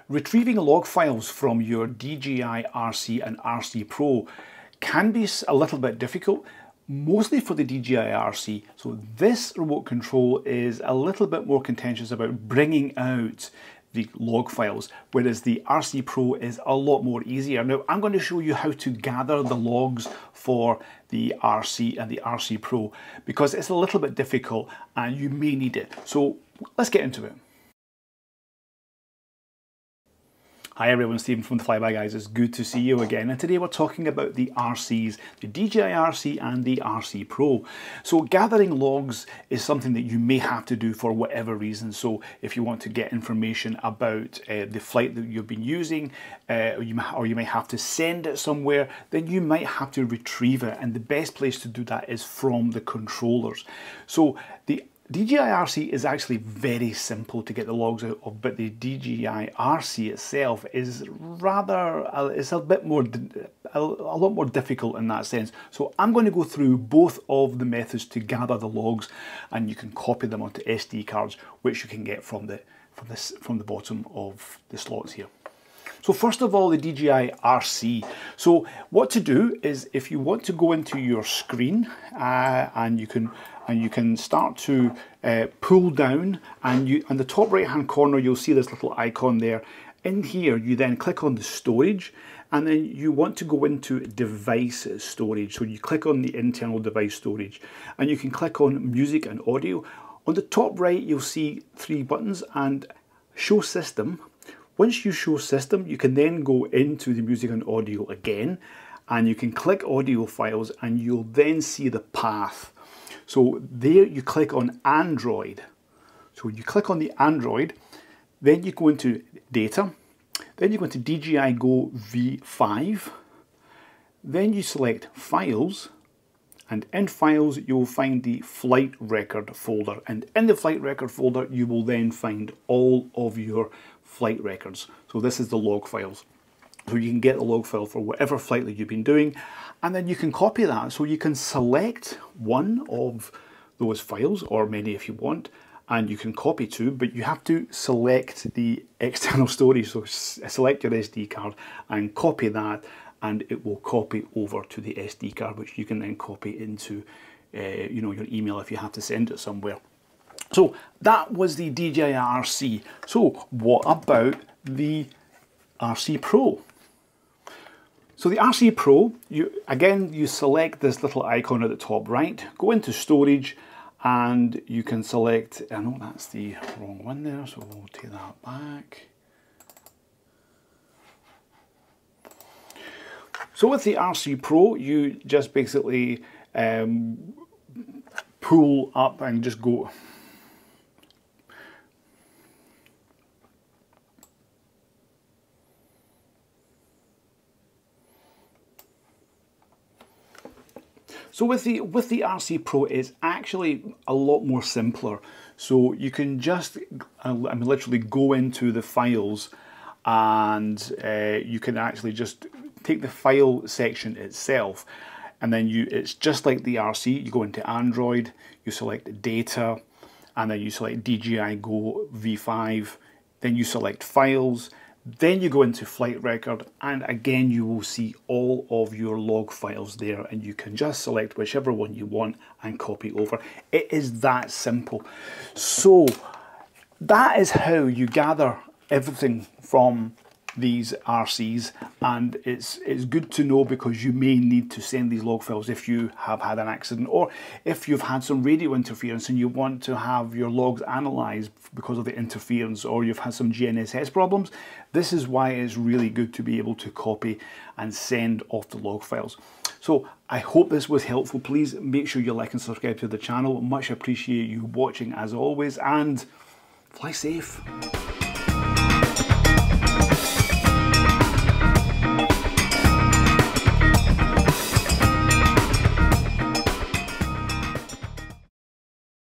Retrieving log files from your DJI RC and RC Pro can be a little bit difficult, mostly for the DJI RC. So this remote control is a little bit more contentious about bringing out the log files, whereas the RC Pro is a lot more easier. Now I'm going to show you how to gather the logs for the RC and the RC Pro because it's a little bit difficult and you may need it. So let's get into it. Hi everyone, Stephen from the Flyby guys. It's good to see you again, and today we're talking about the RCs, the DJI RC and the RC Pro. So gathering logs is something that you may have to do for whatever reason. So if you want to get information about the flight that you've been using, or you may have to send it somewhere, then you might have to retrieve it, and the best place to do that is from the controllers. So the DJI RC is actually very simple to get the logs out of, but the DJI RC itself is it's a lot more difficult in that sense. So I'm going to go through both of the methods to gather the logs, and you can copy them onto SD cards, which you can get from the bottom of the slots here. So first of all, the DJI RC. So what to do is, if you want to go into your screen, and you can start to pull down, and on the top right hand corner you'll see this little icon there. In here you then click on the storage, and then you want to go into device storage. So you click on the internal device storage, and you can click on music and audio. On the top right you'll see 3 buttons and show system. Once you show system, you can then go into the music and audio again, and you can click audio files, and you'll then see the path. So there you click on Android. So you click on the Android, then you go into data, then you go into DJI Go V5, then you select files, and in files you'll find the flight record folder, and in the flight record folder you will then find all of your flight records. So this is the log files. So you can get the log file for whatever flight that you've been doing, and then you can copy that. So you can select one of those files, or many if you want, and you can copy to, but you have to select the external storage. So select your SD card and copy that, and it will copy over to the SD card, which you can then copy into your email if you have to send it somewhere. So that was the DJI RC. So what about the RC Pro? So the RC Pro, you select this little icon at the top right, go into storage, and you can select, I know that's the wrong one there, so we'll take that back. So with the RC Pro, you just basically pull up and just go. So with the RC Pro, it's actually a lot more simpler. So you can just, literally go into the files, and you can actually just take the file section itself, and then it's just like the RC. You go into Android, you select data, and then you select DJI Go V5, then you select files, then you go into flight record, and again you will see all of your log files there, and you can just select whichever one you want and copy over. It is that simple. So that is how you gather everything from these RCs, and it's good to know, because you may need to send these log files if you have had an accident, or if you've had some radio interference and you want to have your logs analysed because of the interference, or you've had some GNSS problems. This is why it's really good to be able to copy and send off the log files. So I hope this was helpful. Please make sure you like and subscribe to the channel. Much appreciate you watching as always, and fly safe.